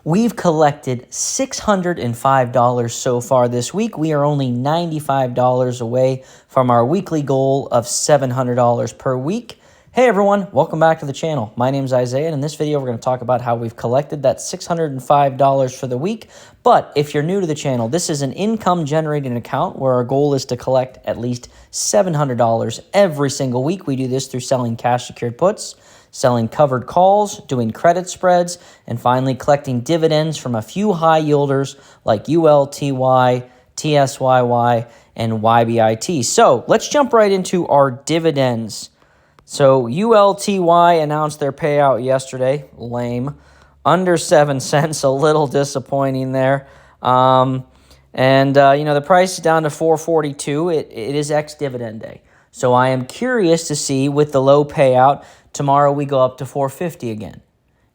We've collected $605 so far this week. We are only $95 away from our weekly goal of $700 per week. Hey everyone, welcome back to the channel. My name is Isaiah, and in this video we're going to talk about how we've collected that $605 for the week. But if you're new to the channel, this is an income generating account where our goal is to collect at least $700 every single week. We do this through selling cash secured puts, selling covered calls, doing credit spreads, and finally collecting dividends from a few high yielders like ULTY, TSYY, and YBIT. So let's jump right into our dividends. So ULTY announced their payout yesterday. Lame. Under 7 cents, a little disappointing there. The price is down to $4.42. It is ex-dividend day. So I am curious to see, with the low payout, tomorrow we go up to $4.50 again.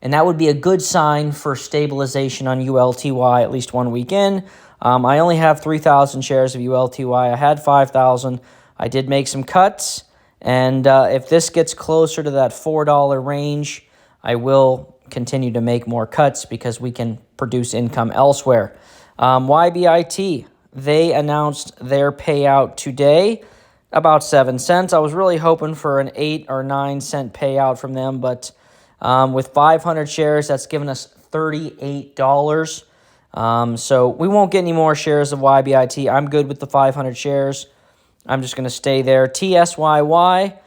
And that would be a good sign for stabilization on ULTY at least 1 week in. I only have 3,000 shares of ULTY. I had 5,000. I did make some cuts. And if this gets closer to that $4 range, I will continue to make more cuts because we can produce income elsewhere. YBIT, they announced their payout today, about 7 cents. I was really hoping for an 8 or 9 cent payout from them, but with 500 shares, that's given us $38. So we won't get any more shares of YBIT. I'm good with the 500 shares. I'm just going to stay there. TSYY,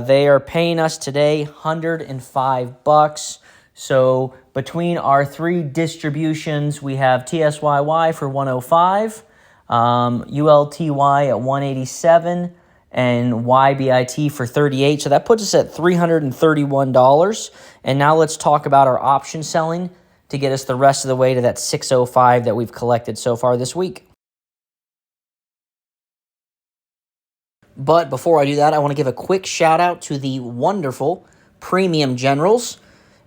they are paying us today $105. So between our three distributions, we have TSYY for $105, ULTY at $187, and YBIT for $38. So that puts us at $331. And now let's talk about our option selling to get us the rest of the way to that $605 that we've collected so far this week. But before I do that, I want to give a quick shout out to the wonderful Premium Generals.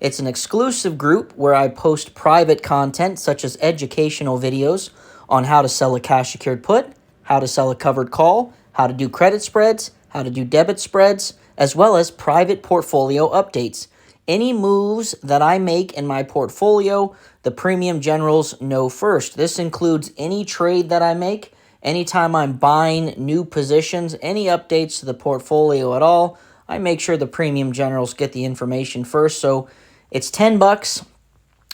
It's an exclusive group where I post private content such as educational videos on how to sell a cash secured put, how to sell a covered call, how to do credit spreads, how to do debit spreads, as well as private portfolio updates. Any moves that I make in my portfolio, the Premium Generals know first. This includes any trade that I make. Anytime I'm buying new positions, any updates to the portfolio at all, I make sure the Premium Generals get the information first. So it's $10.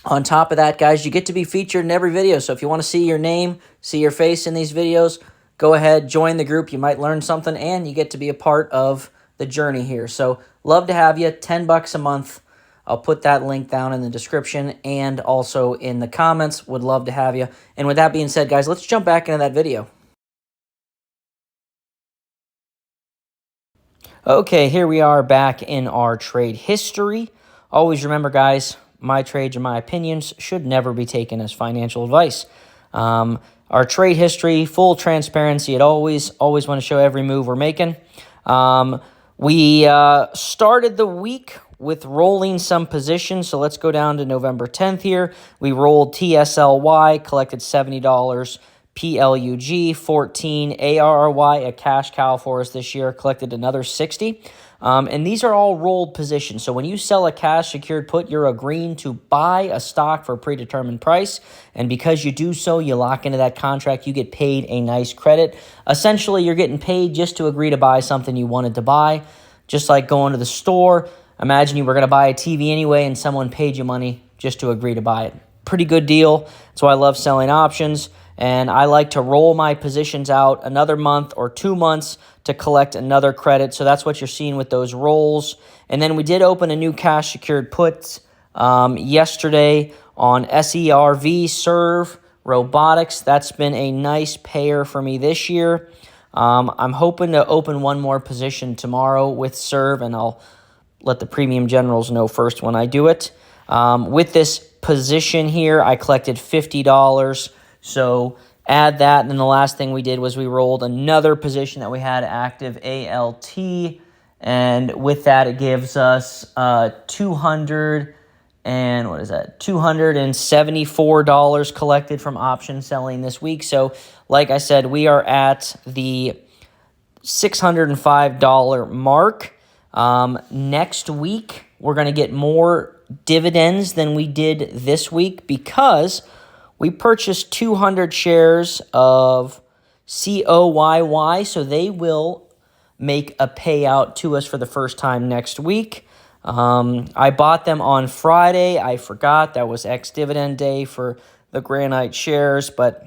On top of that, guys, you get to be featured in every video. So if you want to see your name, see your face in these videos, go ahead, join the group. You might learn something, and you get to be a part of the journey here. So love to have you. $10 a month. I'll put that link down in the description and also in the comments. Would love to have you. And with that being said, guys, let's jump back into that video. Okay, here we are back in our trade history. Always remember, guys, my trades or my opinions should never be taken as financial advice. Our trade history, full transparency. It always want to show every move we're making. We started the week with rolling some positions. So let's go down to November 10th here. We rolled TSLY, collected $70. PLUG, 14, ARRY, a cash cow for us this year, collected another 60. And these are all rolled positions. So when you sell a cash secured put, you're agreeing to buy a stock for a predetermined price. And because you do so, you lock into that contract, you get paid a nice credit. Essentially, you're getting paid just to agree to buy something you wanted to buy. Just like going to the store. Imagine you were going to buy a TV anyway and someone paid you money just to agree to buy it. Pretty good deal. That's why I love selling options. And I like to roll my positions out another month or 2 months to collect another credit. So that's what you're seeing with those rolls. And then we did open a new cash secured put yesterday on SERV, Serve, Robotics. That's been a nice payer for me this year. I'm hoping to open one more position tomorrow with Serve, and I'll let the Premium Generals know first when I do it. With this position here, I collected $50. So add that, and then the last thing we did was we rolled another position that we had active, ALT, and with that it gives us $274 collected from option selling this week. So like I said, we are at the $605 mark. Next week, we're going to get more dividends than we did this week because we purchased 200 shares of COYY, so they will make a payout to us for the first time next week. I bought them on Friday. I forgot that was ex-dividend day for the Granite shares, but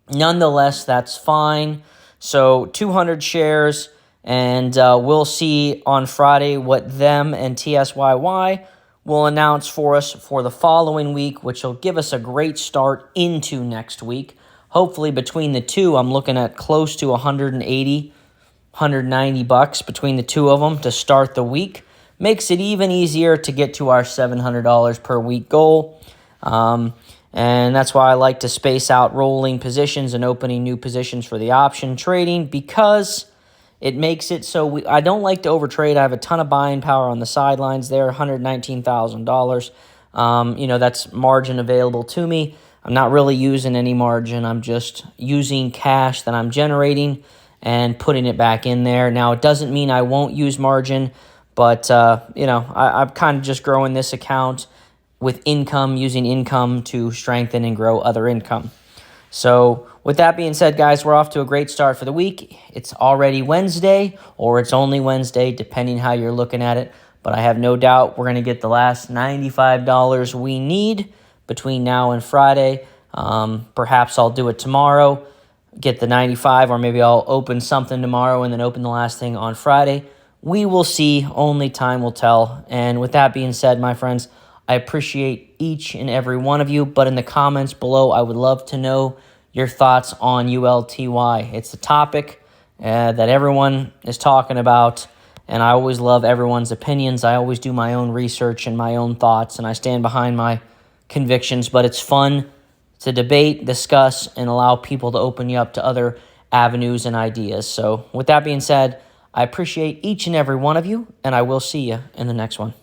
nonetheless, that's fine. So 200 shares, and we'll see on Friday what them and TSYY will announce for us for the following week, which will give us a great start into next week. Hopefully, between the two, I'm looking at close to 180, 190 bucks between the two of them to start the week. Makes it even easier to get to our $700 per week goal. And that's why I like to space out rolling positions and opening new positions for the option trading, because it makes it so I don't like to overtrade. I have a ton of buying power on the sidelines there, $119,000. That's margin available to me. I'm not really using any margin. I'm just using cash that I'm generating and putting it back in there. Now, it doesn't mean I won't use margin, but, I'm kind of just growing this account with income, using income to strengthen and grow other income. So with that being said, guys, we're off to a great start for the week. It's already Wednesday, or it's only Wednesday, depending how you're looking at it. But I have no doubt we're going to get the last $95 we need between now and Friday. Perhaps I'll do it tomorrow, get the 95, or maybe I'll open something tomorrow and then open the last thing on Friday. We will see. Only time will tell. And with that being said, my friends, I appreciate each and every one of you, but in the comments below, I would love to know your thoughts on ULTY. It's a topic that everyone is talking about, and I always love everyone's opinions. I always do my own research and my own thoughts, and I stand behind my convictions, but it's fun to debate, discuss, and allow people to open you up to other avenues and ideas. So with that being said, I appreciate each and every one of you, and I will see you in the next one.